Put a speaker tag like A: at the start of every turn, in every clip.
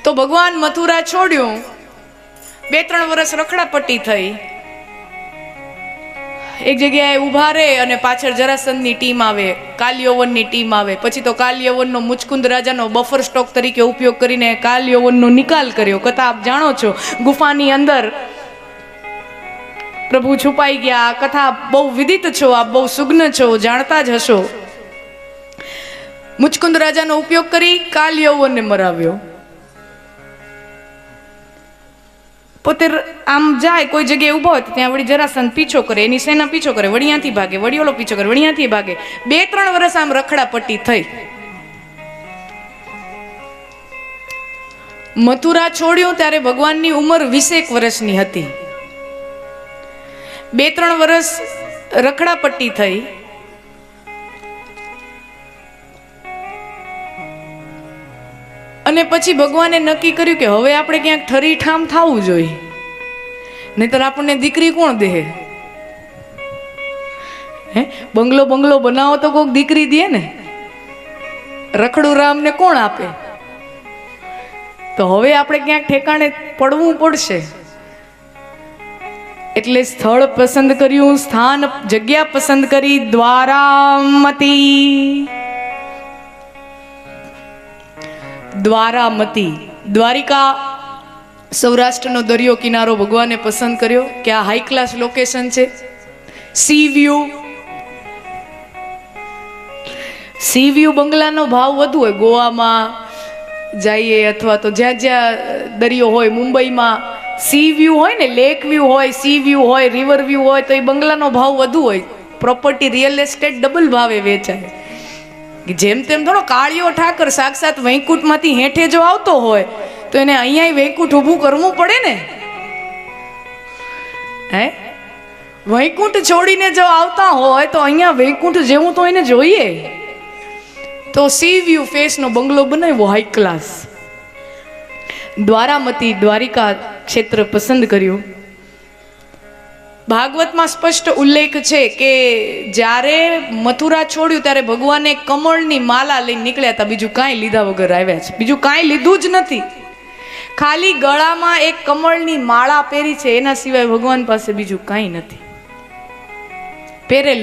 A: તો ભગવાન મથુરા છોડ્યું, 2-3 વર્ષ રખડાપટ્ટી થઈ, એક જગ્યાએ ઊભા રહે અને પાછળ જરાસંધની ટીમ આવે, કાલયવનની ટીમ આવે. પછી તો કાલયવનનો મુચકુંદ રાજાનો બફર સ્ટોક તરીકે ઉપયોગ કરીને કાલયવનનો નિકાલ કર્યો. કથા આપ જાણો છો, ગુફાની અંદર પ્રભુ છુપાઈ ગયા. આ કથા બહુ વિદિત છો, આપ બહુ સુગ્ન છો, જાણતા જ હશો. મુચકુંદ રાજાનો ઉપયોગ કરી કાલયવનને મરાવ્યો. પોતે આમ જાય, કોઈ જગ્યાએ ઊભા હોય ત્યાં વળી જરાસંધ પીછો કરે, એની સેના પીછો કરે, વળિયાથી ભાગે, વળિયોલો પીછો કરે, વળિયાથી ભાગે. 2-3 વર્ષ આમ રખડાપટ્ટી થઈ. મથુરા છોડ્યું ત્યારે ભગવાનની ઉંમર 20 વર્ષની હતી. 2-3 વર્ષ રખડાપટ્ટી થઈ. અને પછી ભગવાને નક્કી કર્યું કે હવે આપણે ક્યાંક ઠરીઠામ થવું જોઈએ, નહીતર આપણને દીકરી કોણ દે? બંગલો બનાવો તો કોઈક દીકરી દે ને, રખડું રામને કોણ આપે? તો હવે આપણે ક્યાંક ઠેકાણે પડવું પડશે. એટલે સ્થળ પસંદ કર્યું, સ્થાન જગ્યા પસંદ કરી, દ્વારામતી. દ્વારામતી, દ્વારિકા, સૌરાષ્ટ્રનો દરિયો કિનારો ભગવાને પસંદ કર્યો કે આ હાઈ ક્લાસ લોકેશન છે. સી વ્યૂ બંગલાનો ભાવ વધુ હોય. ગોવામાં જઈએ અથવા તો જ્યાં જ્યાં દરિયો હોય, મુંબઈમાં સી વ્યૂ હોય ને, લેક વ્યૂ હોય, સી વ્યૂ હોય, રિવર વ્યૂ હોય, તો એ બંગલાનો ભાવ વધુ હોય. પ્રોપર્ટી, રિયલ એસ્ટેટ ડબલ ભાવે વેચાય. જેમ તેમ થોડો કાળિયો ઠાકર સાક્ષાત વૈકુંઠમાંથી હેઠે જો આવતો હોય તો એને અહીંયા વૈકુંઠ ઊભું કરવું પડે ને. વૈકુંઠ છોડીને જો આવતા હોય તો અહીંયા વૈકુંઠ જેવું તો એને જોઈએ. તો સી વ્યૂ ફેસનો બંગલો બનાવ્યો, હાઈ ક્લાસ. દ્વારામતી, દ્વારિકા ક્ષેત્ર પસંદ કર્યું. ભાગવતમાં સ્પષ્ટ ઉલ્લેખ છે કે જ્યારે મથુરા છોડ્યું ત્યારે ભગવાને કમળની માલા લઈને નીકળ્યા હતા. બીજું કાંઈ લીધા વગર આવ્યા છે, બીજું કાંઈ લીધું જ નથી. ખાલી ગળામાં એક કમળની માળા પહેરી છે, એના સિવાય ભગવાન પાસે બીજું કાંઈ નથી. પહેરેલ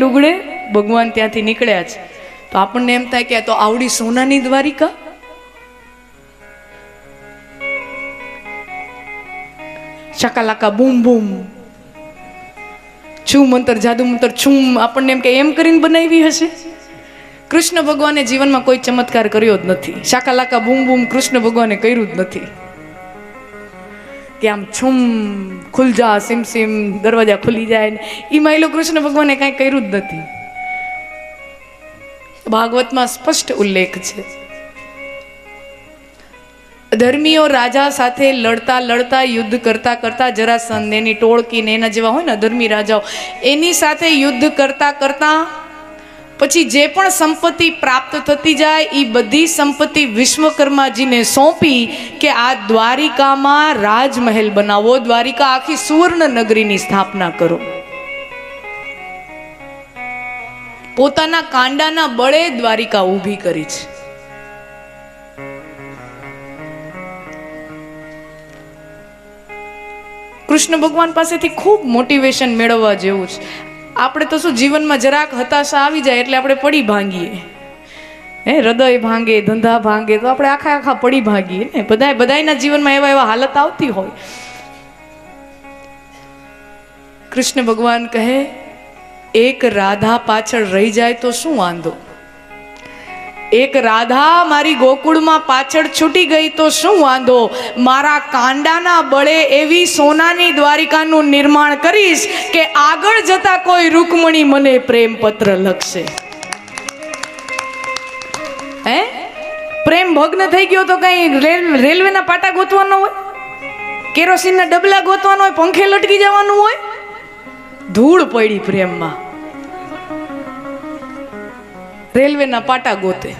A: લુગડે ભગવાન ત્યાંથી નીકળ્યા છે. તો આપણને એમ થાય કે આ તો આવડી સોનાની દ્વારિકા. શાકાલાકા બૂમ બૂમ, છું મંતર જાદુ મંતર છું, આપણને એમ કે એમ કરીને બનાવી હશે. કૃષ્ણ ભગવાને જીવનમાં કોઈ ચમત્કાર કર્યો જ નથી. શાકાલાકા બૂમ બૂમ કૃષ્ણ ભગવાને કર્યું જ નથી કે આમ છુમ ખુલ જા સિમ સિમ દરવાજા ખુલી જાય ને એ માયલો કૃષ્ણ ભગવાને કાંઈ કર્યું જ નથી. ભાગવતમાં સ્પષ્ટ ઉલ્લેખ છે. ધર્મીઓ રાજા સાથે લડતા યુદ્ધ કરતા જરાસંધ એની ટોળકી ને એના જેવા હોય ને ધર્મી રાજાઓ, એની સાથે યુદ્ધ કરતા પછી જે પણ સંપત્તિ પ્રાપ્ત થતી જાય એ બધી સંપત્તિ વિશ્વકર્માજીને સોંપી કે આ દ્વારિકામાં રાજમહેલ બનાવો, દ્વારિકા આખી સુવર્ણ નગરીની સ્થાપના કરો. પોતાના કાંડાના બળે દ્વારિકા ઊભી કરી છે. કૃષ્ણ ભગવાન પાસેથી ખૂબ મોટિવેશન મેળવવા જેવું છે. આપણે તો શું જીવનમાં જરાક હતાશા આવી જાય એટલે આપણે પડી ભાંગીએ, હૃદય ભાંગે, ધંધા ભાંગે, તો આપણે આખા પડી ભાંગીએ ને. બધાના જીવનમાં એવા હાલત આવતી હોય. કૃષ્ણ ભગવાન કહે એક રાધા પાછળ રહી જાય તો શું વાંધો, એક રાધા મારી ગોકુળમાં પાછળ છૂટી ગઈ તો શું વાંધો, મારા કાંડાના બળે એવી સોનાની દ્વારિકાનું નિર્માણ કરીશ કે આગળ જતા કોઈ રૂકમણી મને પ્રેમ પત્ર લખશે. પ્રેમ ભગ્ન થઈ ગયો તો કઈ રેલવેના પાટા ગોતવાનો હોય, કેરોસીનના ડબલા ગોતવાનો હોય, પંખે લટકી જવાનું હોય? ધૂળ પડી પ્રેમમાં, રેલવેના પાટા ગોતે.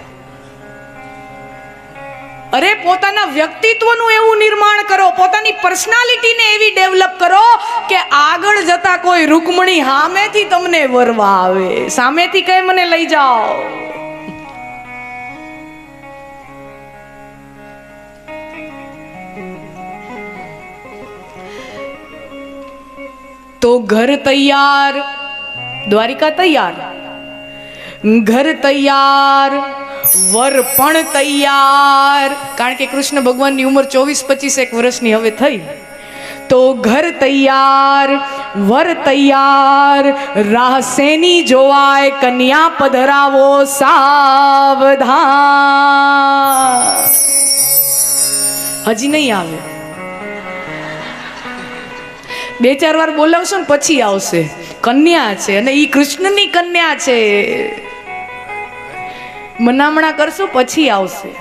A: અરે પોતાના વ્યક્તિત્વનું એવું નિર્માણ કરો, પોતાની પર્સનાલિટીને એવી ડેવલપ કરો કે આગળ જતા કોઈ રૂકમણી સામેથી તમને વરવા આવે, સામેથી કઈ મને લઈ જાઓ. તો ઘર તૈયાર, દ્વારિકા તૈયાર, ઘર તૈયાર, વર પણ તૈયાર, કારણ કે કૃષ્ણ ભગવાનની ઉંમર 24-25 વર્ષની હવે થઈ. તો ઘર તૈયાર, વર તૈયાર, રાહ શેની જોવાય, કન્યા પધરાવો સાવધાન. હજી નહીં આવે, 2-4 વાર બોલાવશો ને પછી આવશે. કન્યા છે અને ઈ કૃષ્ણની કન્યા છે, મનામણા કરશો પછી આવશે.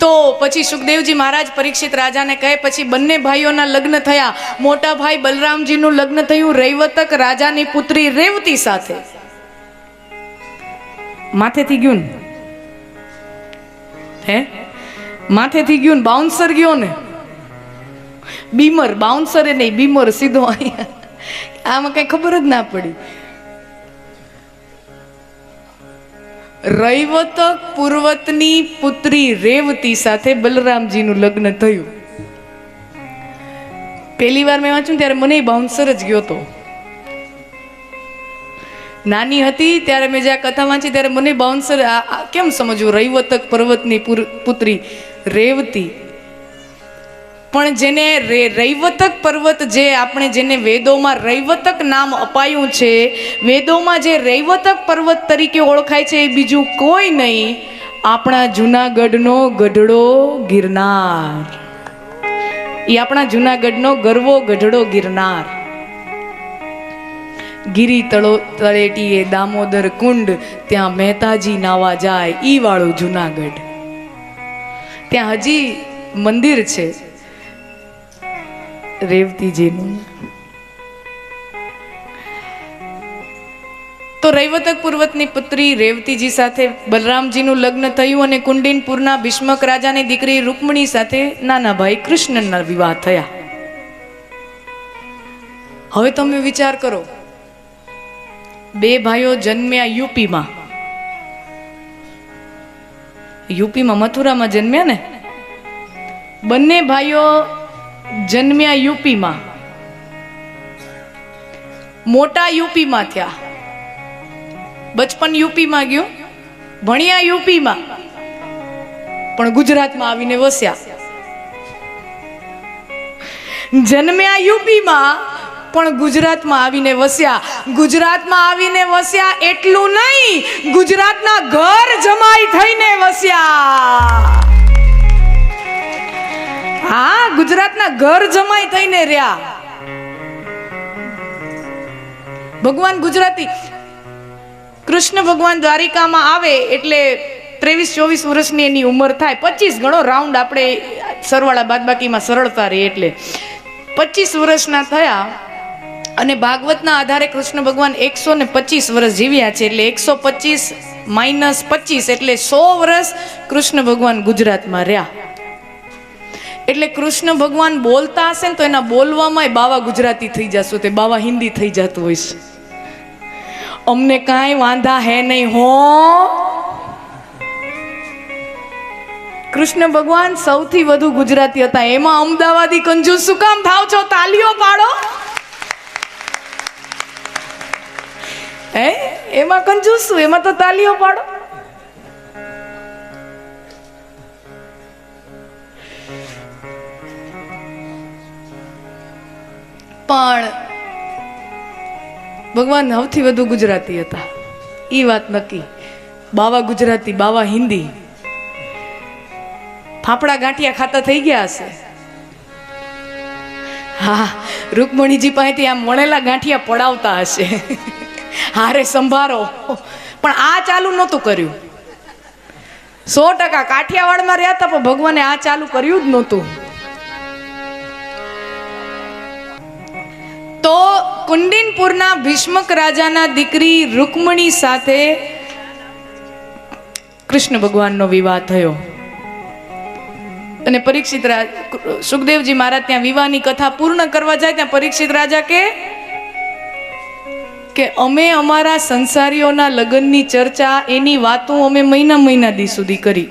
A: તો પછી સુખદેવજી મહારાજ પરીક્ષિત રાજાને કહે, પછી બંને ભાઈઓના લગ્ન થયા. મોટા ભાઈ બલરામજીનું લગ્ન થયું રૈવતક રાજાની પુત્રી રેવતી સાથે. માથેથી ગયું ને, હે માથેથી ગયું ને, બાઉન્સર ગયો ને, બીમર, બાઉન્સર એ નહીં, બીમર સીધો અહીંયા. આમાં કઈ ખબર જ ના પડી. રૈવતક પૂર્વતની પુત્રી રેવતી સાથે બલરામજીનું લગ્ન થયું. પહેલી વાર મેં વાંચ્યું ત્યારે મને બાઉન્સર જ ગયો હતો. નાની હતી ત્યારે મેં જ્યાં કથા વાંચી ત્યારે મને બાઉન્સર કેમ સમજવું, રૈવતક પર્વતની પુત્રી રેવતી. પણ જેને રૈવતક પર્વત, જે આપણે જેને વેદોમાં રૈવતક નામ અપાયું છે, વેદોમાં જે રૈવતક પર્વત તરીકે ઓળખાય છે એ બીજું કોઈ નહીં, આપણા જૂનાગઢનો ગઢડો ગિરનાર. એ આપણા જૂનાગઢનો ગરવો ગઢડો ગિરનાર. ગિરી તળેટીએ દામોદર કુંડ, ત્યાં મહેતાજી નાવા જાય, ઈ વાળું જૂનાગઢ. ત્યાં હજી મંદિર છે રેવતીજીનું. તો રૈવતક પર્વતની પુત્રી રેવતીજી સાથે બલરામજીનું લગ્ન થયું અને કુંડિનપુરના ભીષ્મક રાજાની દીકરી રૂકમણી સાથે નાના ભાઈ કૃષ્ણના વિવાહ થયા. હવે તમે વિચાર કરો, 2 ભાઈઓ જન્મ્યા યુપીમાં. યુપીમાં મથુરામાં જન્મ્યા ને. બંને ભાઈઓ જન્મ્યા યુપીમાં, મોટા યુપીમાં થયા, બચપન યુપીમાં ગયું, ભણ્યા યુપીમાં, પણ ગુજરાતમાં આવીને વસ્યા. જન્મ્યા યુપીમાં પણ ગુજરાતમાં આવીને વસ્યા. ગુજરાતમાં આવીને વસ્યા એટલું નહીં, ગુજરાતના ઘર જમાઈ થઈને વસ્યા. હા, ગુજરાતના ઘર જમાઈ થઈને રહ્યા. ભગવાન ગુજરાતી. કૃષ્ણ ભગવાન દ્વારિકામાં આવે એટલે 23-24 વર્ષની એની ઉંમર થાય. 25 ગણો રાઉન્ડ, આપણે સરવાળા બાદબાકીમાં સરળતા રહે એટલે 25 વર્ષના થયા. અને ભાગવતના આધારે કૃષ્ણ ભગવાન 125 વર્ષ જીવ્યા છે. એટલે 125 - 25 એટલે 100 વર્ષ કૃષ્ણ ભગવાન ગુજરાતમાં રહ્યા. એટલે કૃષ્ણ ભગવાન બોલતા હશે ને તો એના બોલવામાં બાવા ગુજરાતી થઈ જશો, તે બાવા હિન્દી થઈ જતું હોય છે. અમને કાંઈ વાંધા હે નહીં હો. કૃષ્ણ ભગવાન સૌથી વધુ ગુજરાતી હતા. એમાં અમદાવાદી કંજૂસ શું કામ થાવ છો? તાલીઓ પાડો. હે, એમાં કંજૂસ શું? એમાં તો તાલીઓ પાડો. પણ ભગવાન સૌથી વધુ ગુજરાતી હતા, એ વાત નક્કી. બાવા ગુજરાતી, બાવા હિન્દી. ફાફડા ગાંઠિયા ખાતા થઈ ગયા હશે. હા, રૂકમણીજી પાસેથી આમ વણેલા ગાંઠિયા પડાવતા હશે. હારે સંભારો. પણ આ ચાલુ નહોતું કર્યું. 100% કાઠિયાવાડમાં રહ્યા હતા, પણ ભગવાને આ ચાલુ કર્યું જ નહોતું. તો કુંડિનપુરના ભીષ્મક રાજાના દીકરી રૂકમણી સાથે કૃષ્ણ ભગવાનનો વિવાહ થયો. અને પરીક્ષિત સુખદેવજી મહારાજ ત્યાં વિવાહની કથા પૂર્ણ કરવા જાય ત્યાં પરીક્ષિત રાજા કે અમે અમારા સંસારીઓના લગ્નની ચર્ચા, એની વાતો અમે મહિના દી સુધી કરી.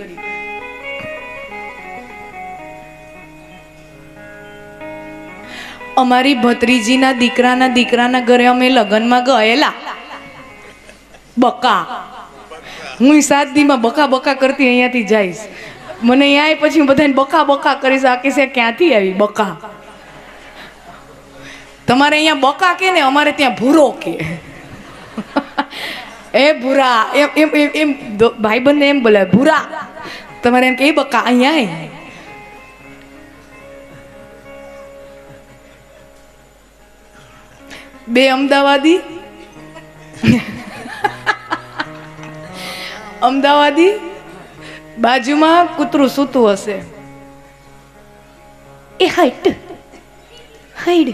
A: અમારી ભત્રીજીના દીકરાના ઘરે અમે લગ્નમાં ગયેલા. બકા, હું 7 દીમાં બકા બકા કરતી અહીંયાથી જઈશ. મને અહીંયા પછી હું બધાને બકા બકા કરીશ. આ કે ક્યાંથી આવી બકા? તમારે અહીંયા બકા કે ને, અમારે ત્યાં ભૂરો કે. એ ભૂરા એમ એમ એમ એમ ભાઈબંધને એમ બોલાય ભૂરા. તમારે એમ કે બકા અહીંયા. બે અમદાવાદી બાજુમાં કૂતરું સૂતું હશે. એ હાઈડ હાઈડ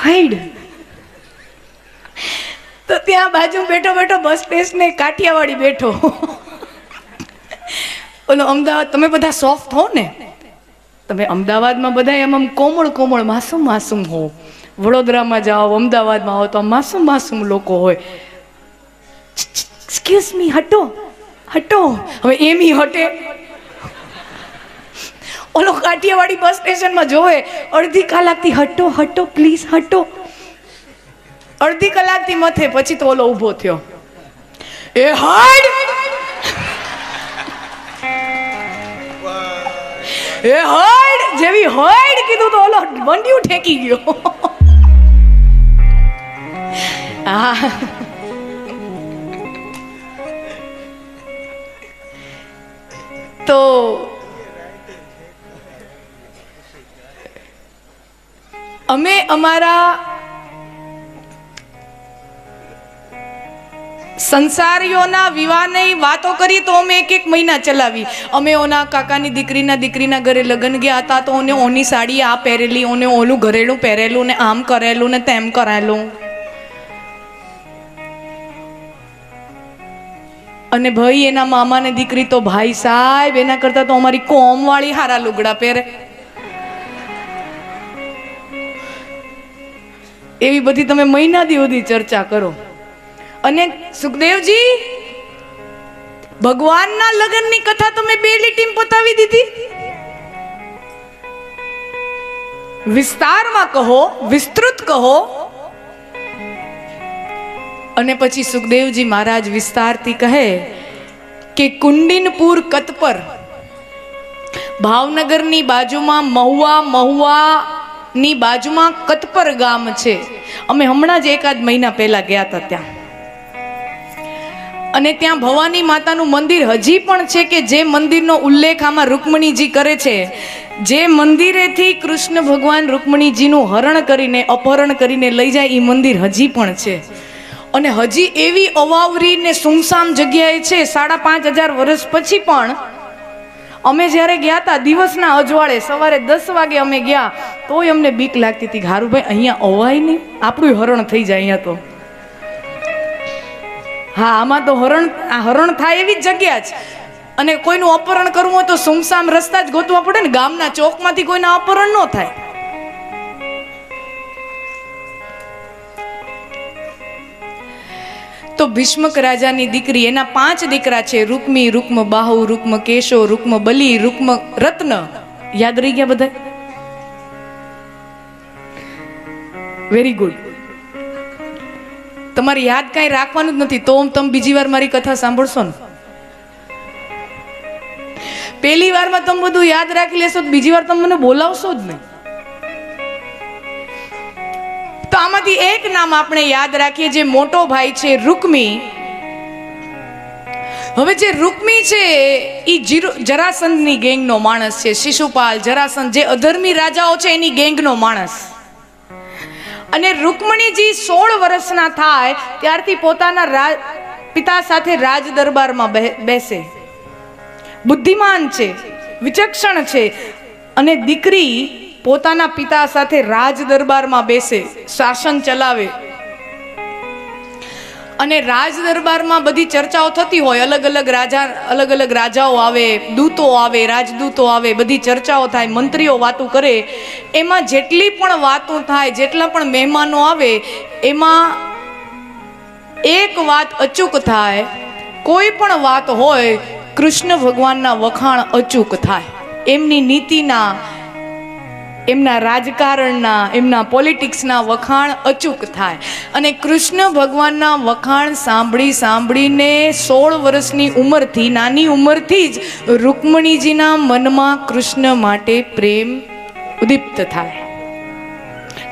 A: હાઈડ. તો ત્યાં બાજુ બેઠો બેઠો બસ સ્ટેશને કાઠિયાવાડી બેઠો. ઓલો અમદાવાદ, તમે બધા સોફ્ટ હો ને, તમે અમદાવાદમાં બધા એમ આમ કોમળ કોમળ માસૂમ માસૂમ હો. વડોદરામાં જાઓ, અમદાવાદમાં આવો તો માસૂમ માસૂમ લોકો હોય. એક્સક્યુઝ મી, હટો હટો. હવે એમ ઈ હટે. ઓલો કાઠિયાવાડી બસ સ્ટેશનમાં જોવે અડધી કલાકથી હટો હટો પ્લીઝ હટો. અડધી કલાકથી મથે પછી તો ઓલો ઊભો થયો. એ હાડ એ હાડ જેવી હાડ કીધું તો ઓલો મંડ્યું ઠેકી ગયો. હા, તો અમે અમારા સંસારીઓના વિવાહની વાતો કરી તો અમે 1 મહિના ચલાવી. અમે ઓના કાકાની દીકરીના ઘરે લગ્ન ગયા હતા તો ઓને ઓની સાડી આ પહેરેલી, ઓને ઓલું ઘરેલું પહેરેલું ને આમ કરેલું ને તેમ કરેલું. અને ભાઈ એના મામાને દીકરી તો ભાઈ સાહેબ એના કરતા તો અમારી કોમ વાળી હારા લુગડા પહેરે. એવી બધી તમે મહિના સુધી ચર્ચા કરો. અને સુખદેવજી, ભગવાનના લગ્નની કથા તમે 2 લીટીમાં પતાવી દીધી. વિસ્તારમાં કહો, વિસ્તૃત કહો. અને પછી સુખદેવજી મહારાજ વિસ્તારથી કહે કે કુંડિનપુર કતપર, ભાવનગરની બાજુમાં મહુવાની બાજુમાં કતપર ગામ છે. અમે હમણાં જ 1 મહિના પહેલા ગયા હતા ત્યાં. અને ત્યાં ભવાની માતાનું મંદિર હજી પણ છે કે જે મંદિરનો ઉલ્લેખ આમાં રૂકમણીજી કરે છે. જે મંદિરેથી કૃષ્ણ ભગવાન રૂકમણીજીનું હરણ કરીને અપહરણ કરીને લઈ જાય એ મંદિર હજી પણ છે. અને હજી એવી અવાવરી ને સુમસામ જગ્યાએ છે. 5,500 વર્ષ પછી પણ અમે જ્યારે ગયા હતા દિવસના અજવાળે, સવારે 10 વાગે અમે ગયા તોય અમને બીક લાગતી હતી. હારુભાઈ અહીંયા અવાય નહીં, આપણું હરણ થઈ જાય અહીંયા તો. હા, આમાં તો હરણ થાય એવી જ જગ્યા છે. અને કોઈનું અપહરણ કરવું હોય તો સુમસામ રસ્તા જ ગોતવા પડે ને. ગામના ચોકમાંથી કોઈના અપહરણ ન થાય. તો ભીષ્મક રાજાની દીકરી, એના 5 દીકરા છે. રૂકમી, રૂક્મ બાહુ, રૂક્મ કેશો, રૂક્મ બલી, રૂક્મ રત્ન. યાદ રહી ગયા બધા? Very good. તમારે યાદ કાંઈ રાખવાનું જ નથી તો તમે બીજી વાર મારી કથા સાંભળશો ને, પહેલી વારમાં તમે બધું યાદ રાખી લેશો તો બીજી વાર તમે મને બોલાવશો જ નહીં. તો આમાંથી એક નામ આપણે યાદ રાખીએ, જે મોટો ભાઈ છે રૂકમી. હવે જે રૂકમી છે એ જરાસંધની ગેંગનો માણસ છે. શિશુપાલ, જરાસંધ જે અધર્મી રાજાઓ છે એની ગેંગનો માણસ. અને રૂકમણીજી 16 વર્ષના થાય ત્યારથી પોતાના પિતા સાથે રાજ દરબારમાં બેસે. બુદ્ધિમાન છે, વિચક્ષણ છે. અને દીકરી પોતાના પિતા સાથે રાજ દરબારમાં બેસે, શાસન ચલાવે. અને રાજ દરબારમાં બધી ચર્ચાઓ થતી હોય. અલગ અલગ રાજાઓ આવે, દૂતો આવે, રાજદૂતો આવે, બધી ચર્ચાઓ થાય, મંત્રીઓ વાતો કરે. એમાં જેટલી પણ વાતો થાય, જેટલા પણ મહેમાનો આવે, એમાં એક વાત અચૂક થાય. કોઈ પણ વાત હોય કૃષ્ણ ભગવાનના વખાણ અચૂક થાય. એમની નીતિના, એમના રાજકારણના, એમના પોલિટિક્સના વખાણ અચૂક થાય. અને કૃષ્ણ ભગવાનના વખાણ સાંભળીને 16 વર્ષની ઉંમરથી, નાની ઉંમરથી જ રૂકમણીજીના મનમાં કૃષ્ણ માટે પ્રેમ ઉદ્દીપ્ત થાય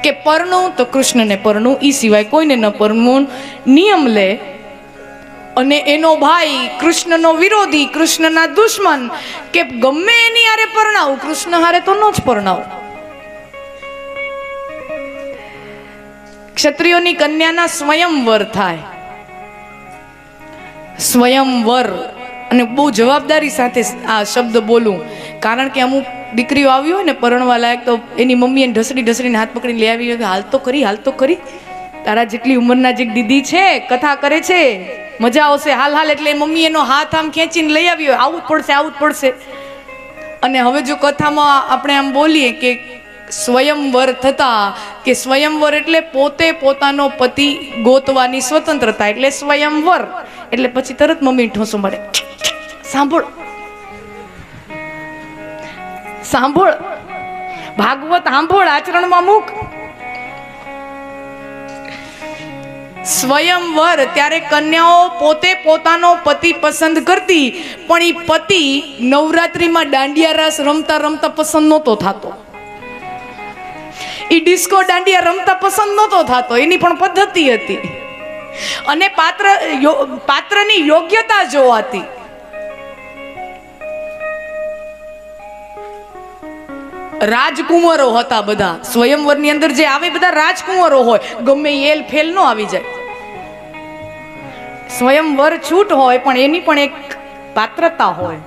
A: કે પરણું તો કૃષ્ણને પરણું, એ સિવાય કોઈને ન પરણવું નિયમ લે. અને એનો ભાઈ કૃષ્ણનો વિરોધી, કૃષ્ણના દુશ્મન કે ગમે એની હારે પરણાવું, કૃષ્ણ હારે તો ન જ પરણાવું. ક્ષત્રિયોની કન્યાના સ્વયંવર થાય. સ્વયંવર, અને બહુ જવાબદારી સાથે આ શબ્દ બોલું, કારણ કે અમુક દીકરીઓ આવી હોય ને પરણવા લાયક, તો એની મમ્મીએ ઢસડીને હાથ પકડીને લઈ આવી, હાલ તો કરી, તારા જેટલી ઉંમરના જે દીદી છે કથા કરે છે, મજા આવશે, હાલ. એટલે મમ્મી એનો હાથ આમ ખેંચીને લઈ આવી હોય, આવું જ પડશે. અને હવે જો કથામાં આપણે આમ બોલીએ કે સ્વયંવર થતા, કે સ્વયંવર એટલે પોતે પોતાનો પતિ ગોતવાની સ્વતંત્રતા, એટલે સ્વયંવર. એટલે પછી તરત મમ્મી ઠોસો મળે, સાંભળ ભાગવત સાંભળ, આચરણમાં મૂક. સ્વયંવર ત્યારે કન્યાઓ પોતે પોતાનો પતિ પસંદ કરતી, પણ એ પતિ નવરાત્રીમાં દાંડિયા રાસ રમતા પસંદ નહોતો થતો, એ ડિસ્કો દાંડિયા રમતા પસંદ નહોતો થતો, એની પણ પદ્ધતિ હતી. અને પાત્રની યોગ્યતા જોવાતી. રાજકુંવરો હતા બધા, સ્વયંવરની અંદર જે આવે બધા રાજકુંવરો હોય, ગમે એલ ફેલ નો આવી જાય. સ્વયંવર છૂટ હોય, પણ એની પણ એક પાત્રતા હોય.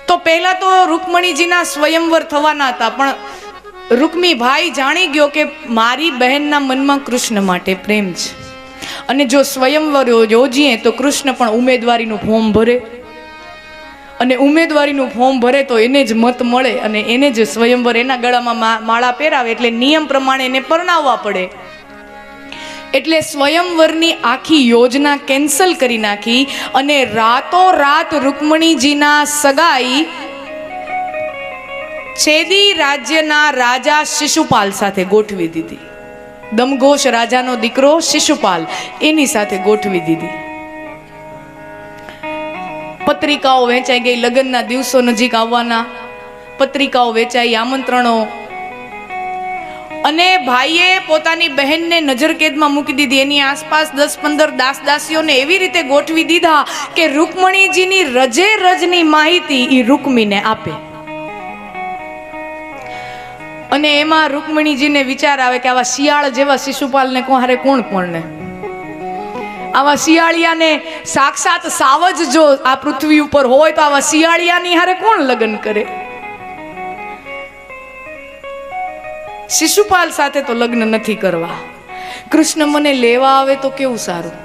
A: તો પહેલા તો રૂકમણીજીના સ્વયંવર થવાના હતા, પણ રૂકમી ભાઈ જાણી ગયો કે મારી બહેનના મનમાં કૃષ્ણ માટે પ્રેમ છે, અને જો સ્વયંવર યોજીએ તો કૃષ્ણ પણ ઉમેદવારીનું ફોર્મ ભરે, અને ઉમેદવારીનું ફોર્મ ભરે તો એને જ મત મળે, અને એને જ સ્વયંવર એના ગળામાં માળા પહેરાવે, એટલે નિયમ પ્રમાણે એને પરણાવવા પડે. એટલે સ્વયંવરની આખી યોજના કેન્સલ કરી નાખી, અને રાતોરાત રૂકમણીજીના સગાઈ છેદી રાજ્યના રાજા શિશુપાલ સાથે ગોઠવી દીધી. દમઘોષ રાજાનો દીકરો શિશુપાલ, એની સાથે ગોઠવી દીધી. પત્રિકાઓ વેચાઈ ગઈ, લગ્નના દિવસો નજીક આવવાના, પત્રિકાઓ વેચાઈ, આમંત્રણો. અને ભાઈએ પોતાની બહેનને નજરકેદમાં મૂકી દીધી. એની આસપાસ 10-15 દાસ-દાસીઓને એવી રીતે ગોઠવી દીધા કે રૂકમણીજીની રજે રજની માહિતી એ રૂકમીને આપે. અને એમાં રૂકમણીજીને વિચાર આવે કે આવા શિયાળ જેવા શિશુપાલને હારે કોણ ને, આવા શિયાળિયાને સાક્ષાત સાવજ જો આ પૃથ્વી ઉપર હોય તો આવા શિયાળિયાની હારે કોણ લગ્ન કરે? શિશુપાલ સાથે તો લગ્ન નથી કરવા. કૃષ્ણ મને લેવા આવે તો કેવું સારું.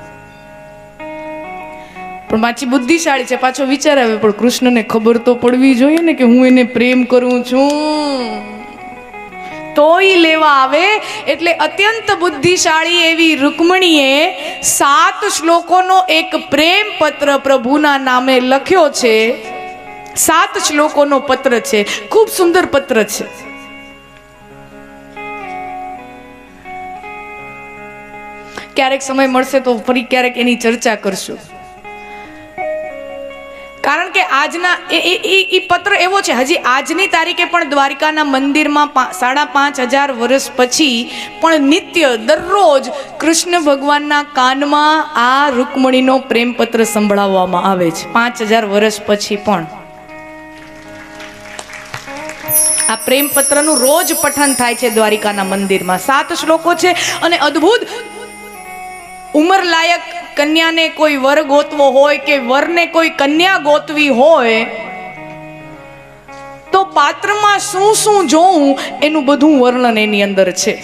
A: પણ પાછી બુદ્ધિશાળી છે, પાછો વિચાર આવે પણ કૃષ્ણને ખબર તો પડવી જોઈએ ને કે હું એને પ્રેમ કરું છું, તોય લેવા આવે. એટલે અત્યંત બુદ્ધિશાળી એવી રૂકમણીએ 7 શ્લોકોનો એક પ્રેમ પત્ર પ્રભુના નામે લખ્યો છે. 7 શ્લોકોનો પત્ર છે, ખૂબ સુંદર પત્ર છે. ક્યારેક સમય મળશે તો ફરી ક્યારેક એની ચર્ચા કરશું. કારણ કે આજના એ પત્ર એવો છે, હજી આજની તારીખે પણ દ્વારિકાના મંદિરમાં 5,500 વર્ષ પછી પણ નિત્ય દરરોજ કૃષ્ણ ભગવાનના કાનમાં આ રૂકમણીનો પ્રેમ પત્ર સંભળાવવામાં આવે છે. 5,000 વર્ષ પછી પણ આ પ્રેમ પત્રનું રોજ પઠન થાય છે દ્વારિકાના મંદિરમાં. 7 શ્લોકો છે અને અદ્ભુત. ઉંમર લાયક કન્યાને કોઈ વર ગોતવો હોય કે વરને કોઈ કન્યા ગોતવી હોય તો પાત્રમાં શું શું જોવું એનું બધું વર્ણન એની અંદર છે.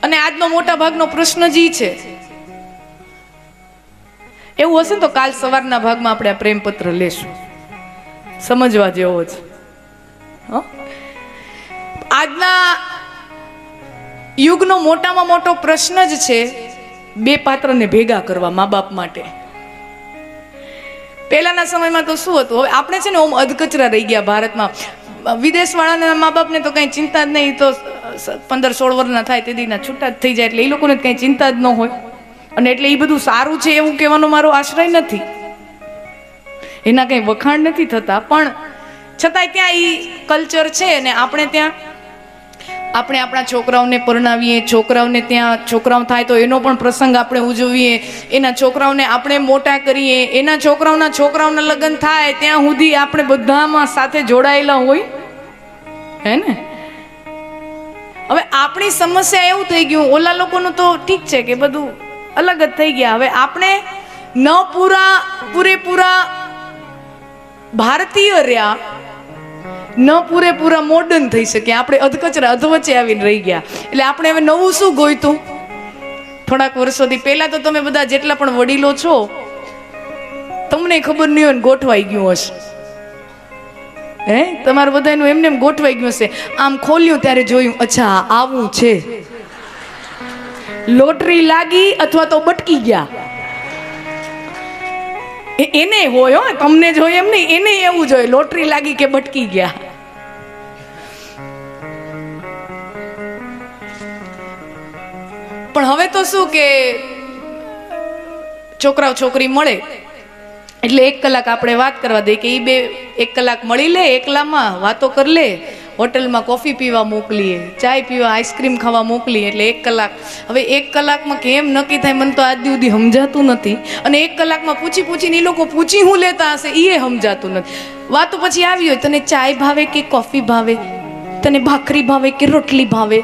A: અને આજનો મોટા ભાગનો પ્રશ્ન જી છે, એવું હશે તો કાલ સવારના ભાગમાં આપણે આ પ્રેમ પત્ર લેશું, સમજવા જેવો છે. આજના યુગનો મોટામાં મોટો પ્રશ્ન જ છે બે પાત્રને ભેગા કરવા મા બાપ માટે. પહેલાના સમયમાં તો શું હતું, હવે આપણે છે ને ઓમ અધકચરા રહી ગયા ભારતમાં. વિદેશવાળાના મા બાપને તો કંઈ ચિંતા જ નહીં, તો 15-16 વર્ષના થાય તે દીના છૂટા જ થઈ જાય, એટલે એ લોકોને કંઈ ચિંતા જ ન હોય. અને એટલે એ બધું સારું છે એવું કહેવાનો મારો આશ્રય નથી, એના કંઈ વખાણ નથી થતા, પણ છતાંય ત્યાં એ કલ્ચર છે. ને આપણે ત્યાં આપણે આપણા છોકરાઓને પરણાવીએ, છોકરાઓને ત્યાં છોકરાઓ થાય તો એનો પણ પ્રસંગ આપણે ઉજવીએ, એના છોકરાઓને આપણે મોટા કરીએ, એના છોકરાઓના લગ્ન થાય ત્યાં સુધી આપણે બધામાં સાથે જોડાયેલા હોય, હે ને. હવે આપણી સમસ્યા એવું થઈ ગયું, ઓલા લોકોનું તો ઠીક છે કે બધું અલગ જ થઈ ગયા. હવે આપણે ન પૂરેપૂરા ભારતીય રહ્યા, ન પૂરેપૂરા મોડર્ન થઈ શકે, આપણે અધકચરા અધવચ્ચે આવીને રહી ગયા. એટલે આપણે હવે નવું શું ગોઈતું? થોડાક વર્ષોથી પહેલા તો તમે બધા જેટલા પણ વડીલો છો તમને ખબર નહીં હોય ને ગોઠવાઈ ગયું હશે, હે, તમારે બધાનું એમને એમ ગોઠવાઈ ગયું હશે. આમ ખોલ્યું ત્યારે જોયું, અચ્છા આવું છે, લોટરી લાગી અથવા તો બટકી ગયા. એને હોય, હો, તમને જોઈએ એમ નહીં, એને એવું જોઈએ લોટરી લાગી કે બટકી ગયા. પણ હવે તો શું કે છોકરાઓ છોકરી મળે એટલે 1 કલાક આપણે વાત કરવા દઈએ કે એ બે 1 કલાક મળી લે, એકલામાં વાતો કરી લે, હોટલમાં કોફી પીવા મોકલીએ, ચાય પીવા, આઈસ્ક્રીમ ખાવા મોકલીએ, એટલે 1 કલાક. હવે 1 કલાકમાં કેમ નક્કી થાય મને તો આજ સુધી સમજાતું નથી. અને 1 કલાકમાં પૂછીને એ લોકો પૂછી હું લેતા હશે એ સમજાતું નથી. વાતો પછી આવી હોય, તને ચાય ભાવે કે કોફી ભાવે, તને ભાખરી ભાવે કે રોટલી ભાવે,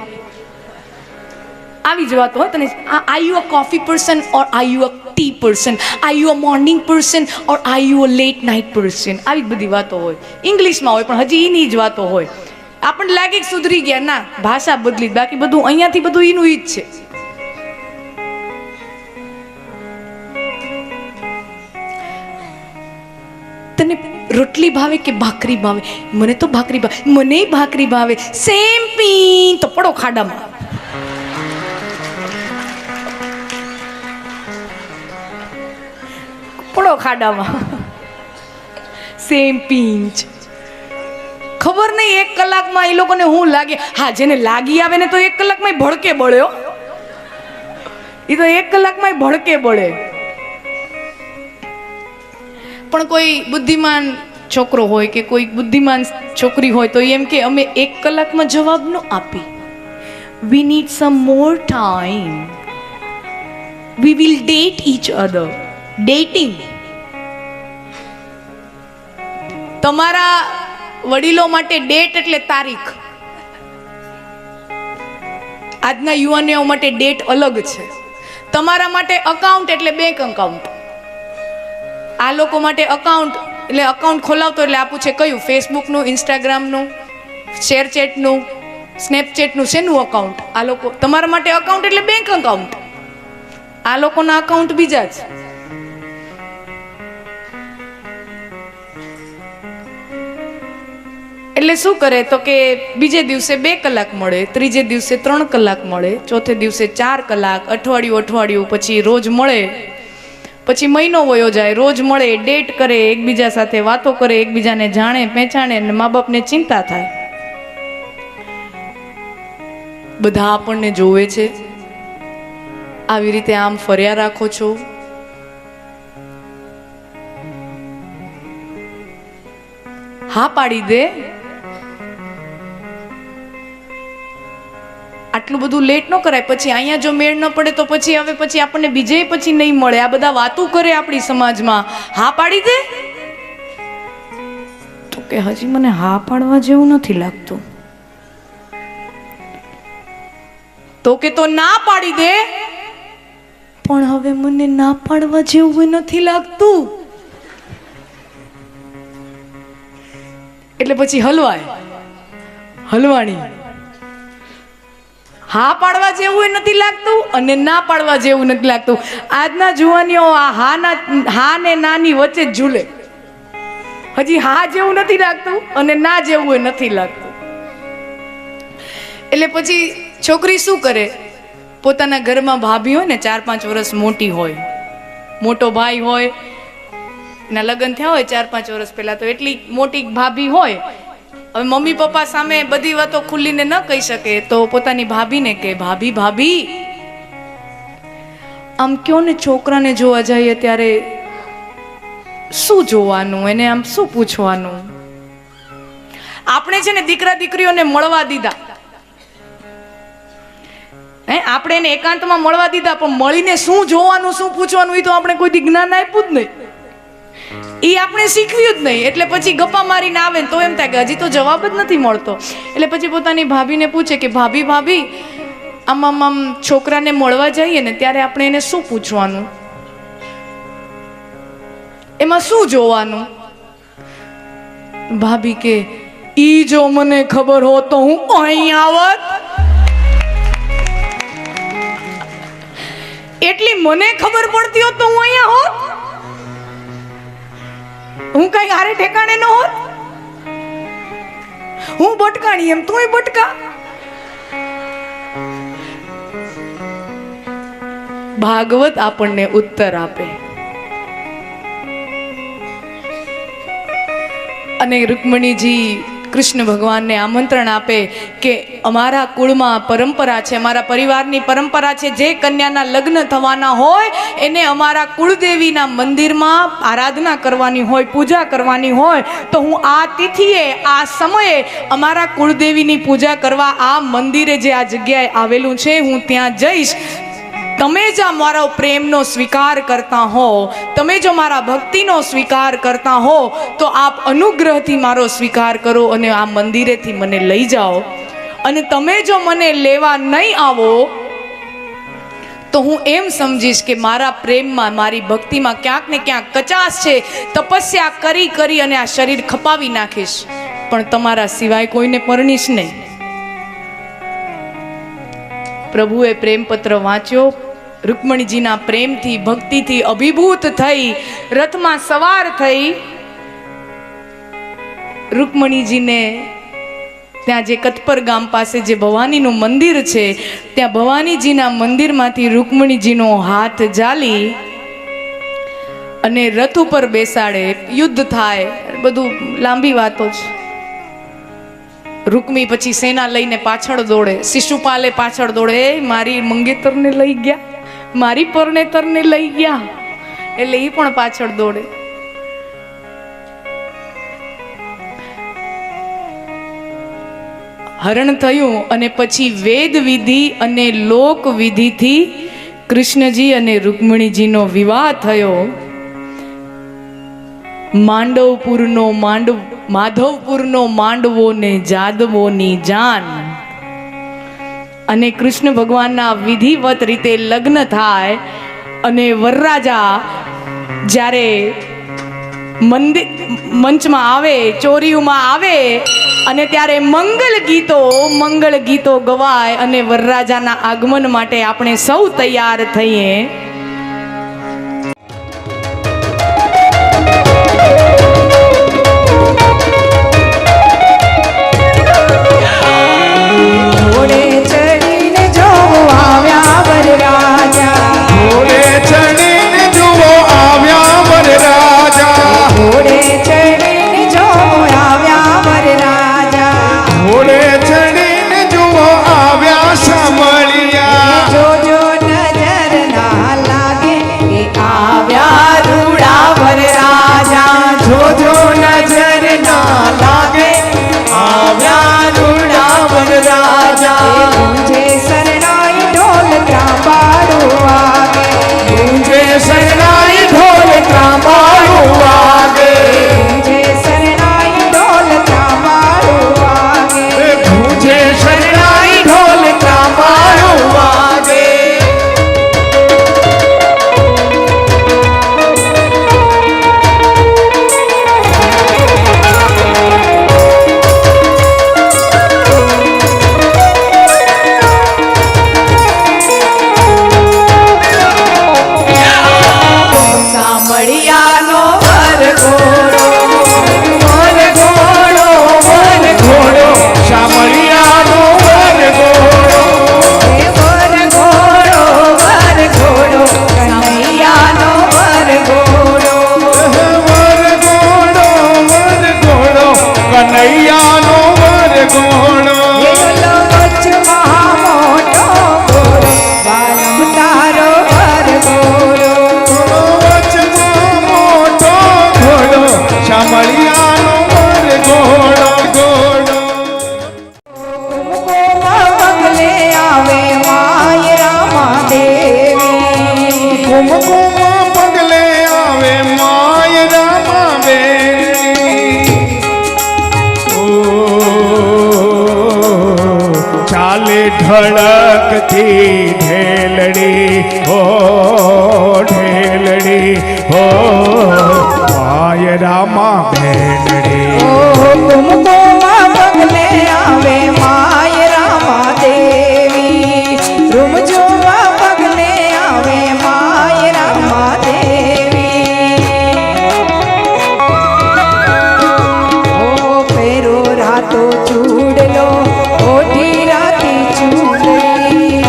A: આવી જ વાતો હોય. તને are you a coffee person or are you a tea person, are you a morning person or are you a late night person, આવી બધી વાતો હોય. ઇંગ્લિશમાં હોય પણ હજી એની જ વાતો હોય. આપણને લાગે કે સુધરી ગયા, ના, ભાષા બદલી, બાકી બધું અહીંયાથી બધું એનું ઈ જ છે. તને રોટલી ભાવે કે ભાખરી ભાવે? મને તો ભાખરી ભાવે. મને ભાખરી ભાવે. સેમ પીન, તો પડો ખાડામાં. પડો ખાડામાં. Same pinch. ખબર નહીં 1 કલાકમાં એ લોકોને હું લાગે. હા, જેને લાગી આવે ને તો 1 કલાકમાં ભડકે બળ્યો, એ તો 1 કલાકમાં ભડકે બળે. પણ કોઈ બુદ્ધિમાન છોકરો હોય કે કોઈ બુદ્ધિમાન છોકરી હોય તો એમ કે અમે 1 કલાકમાં જવાબ ન આપી, we need some more time, we will date each other. Dating. તમારા વડીલો માટે ડેટ એટલે તારીખ, આજના યુવાનીઓ માટે ડેટ અલગ છે. તમારા માટે અકાઉન્ટ એટલે બેંક અકાઉન્ટ, આ લોકો માટે અકાઉન્ટ એટલે અકાઉન્ટ ખોલાવતો એટલે આપું છે કયું? ફેસબુકનું, ઇન્સ્ટાગ્રામનું, શેરચેટનું, સ્નેપચેટનું, શેનું અકાઉન્ટ? આ લોકો તમારા માટે અકાઉન્ટ એટલે બેંક અકાઉન્ટ, આ લોકોના અકાઉન્ટ બીજા છે. એટલે શું કરે તો કે બીજે દિવસે 2 કલાક મળે, ત્રીજે દિવસે 3 કલાક મળે, ચોથે દિવસે 4 કલાક, અઠવાડિયું પછી રોજ મળે, પછી મહિનો વયો જાય, રોજ મળે, ડેટ કરે, એકબીજા સાથે વાતો કરે, એકબીજાને જાણે પહેચાણે, અને મા બાપને ચિંતા થાય. બધા આપણને જોવે છે, આવી રીતે આમ ફર્યા રાખો છો. હા પાડી દે, આટલું બધું લેટ ન કરાય. પછી અહીંયા જો મેળ ન પડે તો પછી આપણને બીજે પછી નહીં મળે. આ બધા વાતો કરે આપણી સમાજમાં, હા પાડી દે. તો કે હજી મને હા પાડવા જેવું નથી લાગતું. તો કે તો ના પાડી દે, પણ હવે મને ના પાડવા જેવું નથી લાગતું. એટલે પછી હલવાણી. હા પાડવા જેવું નથી લાગતું અને ના પાડવા જેવું નથી લાગતું. આજના જુવાનીઓ આ હા ને નાની વચ્ચે જ ઝૂલે. હજી હા જેવું નથી લાગતું અને ના જેવું નથી લાગતું. એટલે પછી છોકરી શું કરે? પોતાના ઘરમાં ભાભી હોય ને 4-5 વર્ષ મોટી હોય, મોટો ભાઈ હોય, એના લગ્ન થયા હોય 4-5 વર્ષ પહેલા, તો એટલી મોટી ભાભી હોય. હવે મમ્મી પપ્પા સામે બધી વાતો ખુલ્લીને ન કહી શકે, તો પોતાની ભાભીને કહે, ભાભી ભાભી આમ કયો ને છોકરાને જોવા જઈએ ત્યારે શું જોવાનું, એને આમ શું પૂછવાનું. આપણે છે ને દીકરા દીકરીઓને મળવા દીધા, આપણે એને એકાંતમાં મળવા દીધા, પણ મળીને શું જોવાનું શું પૂછવાનું એ તો આપણે કોઈ જ્ઞાન આપ્યું જ નહીં, એ આપણે શીખવ્યું જ નહીં. એટલે પછી ગપ્પા મારીને આવે તો એમ થાય કે હજી તો જવાબ જ નથી મળતો. એટલે પછી પોતાની ભાભીને પૂછે કે ભાભી ભાભી આમ છોકરાને મળવા જઈએ ને ત્યારે આપણે એને શું પૂછવાનું, એમાં શું જોવાનું. ભાભી કે ઈ જો મને ખબર હોત તો હું અહીં આવત, એટલી મને ખબર પડતી હોત તો હું અહીંયા હોત, હું કઈ હારે ઠેકાણે ન હોત, હું બટકાણી એમ તુંય બટકા. ભાગવત આપણને ઉત્તર આપે અને રૂકમણીજી કૃષ્ણ ભગવાનને આમંત્રણ આપે કે અમારા કુળમાં પરંપરા છે, અમારા પરિવારની પરંપરા છે, જે કન્યાના લગ્ન થવાના હોય એને અમારા કુળદેવીના મંદિરમાં આરાધના કરવાની હોય, પૂજા કરવાની હોય, તો હું આ તિથિએ આ સમયે અમારા કુળદેવીની પૂજા કરવા આ મંદિરે જે આ જગ્યાએ આવેલું છે હું ત્યાં જઈશ. તમે જ મારો પ્રેમનો સ્વીકાર કરતા હો, તમે જો મારા ભક્તિનો સ્વીકાર કરતા હો તો આપ અનુગ્રહથી મારો સ્વીકાર કરો અને આ મંદિરેથી મને લઈ જાઓ. અને તમે જો મને લેવા નહીં આવો તો હું એમ સમજીશ કે મારા પ્રેમમાં, મારી ભક્તિમાં ક્યાંક ને ક્યાંક કચાશ છે. તપસ્યા કરી કરી અને આ શરીર ખપાવી નાખીશ, પણ તમારા સિવાય કોઈને પરણીશ નહીં. પ્રભુએ પ્રેમપત્ર વાંચ્યો, રૂકમણીજીના પ્રેમથી ભક્તિથી અભિભૂત થઈ રથમાં સવાર થઈ રૂકમણીજીને ત્યાં જે કતપર ગામ પાસે જે ભવાનીનું મંદિર છે ત્યાં ભવાનીજીના મંદિરમાંથી રૂકમણીજીનો હાથ ઝાલી અને રથ ઉપર બેસાડે, યુદ્ધ થાય, બધું લાંબી વાતો છે. રૂકમી પછી સેના લઈને પાછળ દોડે, શિશુપાલે પાછળ દોડે, મારી મંગેતરને લઈ ગયા, મારી પરણેતરને લઈ ગયા, એટલે એ પણ પાછળ દોડે. હરણ થયું અને પછી વેદ વિધિ અને લોક વિધિથી કૃષ્ણજી અને રૂકમણીજીનો વિવાહ થયો. માધવપુરનો માંડવો ને જાદવોની જાન. અને કૃષ્ણ ભગવાનના વિધિવત રીતે લગ્ન થાય અને વરરાજા જ્યારે મંચમાં આવે, ચોરીઓમાં આવે અને ત્યારે મંગળ ગીતો ગવાય અને વરરાજાના આગમન માટે આપણે સૌ તૈયાર થઈએ.
B: જો નજર ના કનૈયાનો વરઘોડો
C: વચમાં મોટો ઘોડો વાલમ તારો વરઘોડો
B: વચમાં મોટો ઘોડો શામળિયાનો વરઘોડો ઘોડો
C: પગલે આવે માય રામા દેવી
B: કુમકુમ પગલે આવે માય રામા બેની ઓ ચાલે ઢળકથી ઢેલડી હો ઢેલડી હો માય રામા બેનડી
C: કુમકુમા પગલે આવે માય રામા દેવી રૂમજુમા પગલે આવે માય રામા દેવી ઓ પેરો રાતો ચૂડલો ઓઢી રાતી ચૂડલી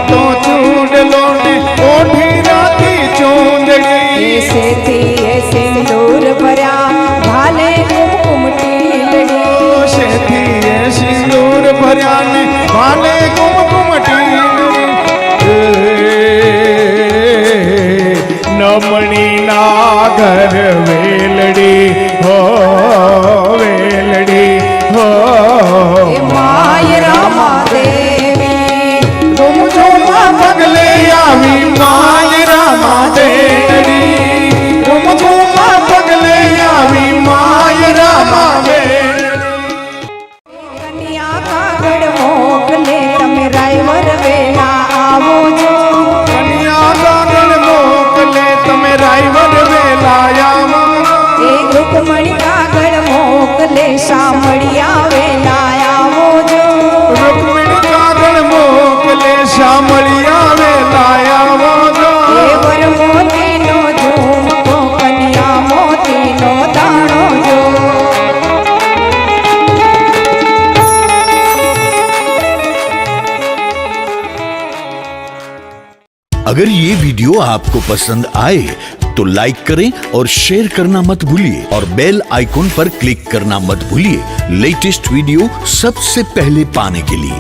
B: તો ચૂડલો ને ઓઢી રાતી ચૂંદડી
C: એસેથી એ સિંદૂર ભર્યા ભાલે કુમકુમ ટીલડી
B: શેથી એ સિંદૂર ભર્યા ને ભાલે કુમકુમ નમણી નાગર વેલડી હો વેલડી હો
C: એ માય રામા દેવી
B: રૂમઝુમા પગલે આવી માય રામા દેવી રૂમઝુમા પગલે આવી માય રામા
C: કન્યા કાગળ મોકલે તમે રાયવર વેલા આવો છો
B: કન્યા કાગળ મોકલે તમે રાયવર વેલાયા
C: એ રૂકમણી કાગળ મોકલે શામળિયા વેલા આવો છો
B: રૂકમિણી કાગળ મોકલે શામળિયા વેલાયા
C: એ વર મોતીનો ઝુમકો કન્યા મોતીનો દાણો જો
D: अगर ये वीडियो आपको पसंद आए तो लाइक करें और शेयर करना मत भूलिए और बेल आइकॉन पर क्लिक करना मत भूलिए लेटेस्ट वीडियो सबसे पहले पाने के लिए।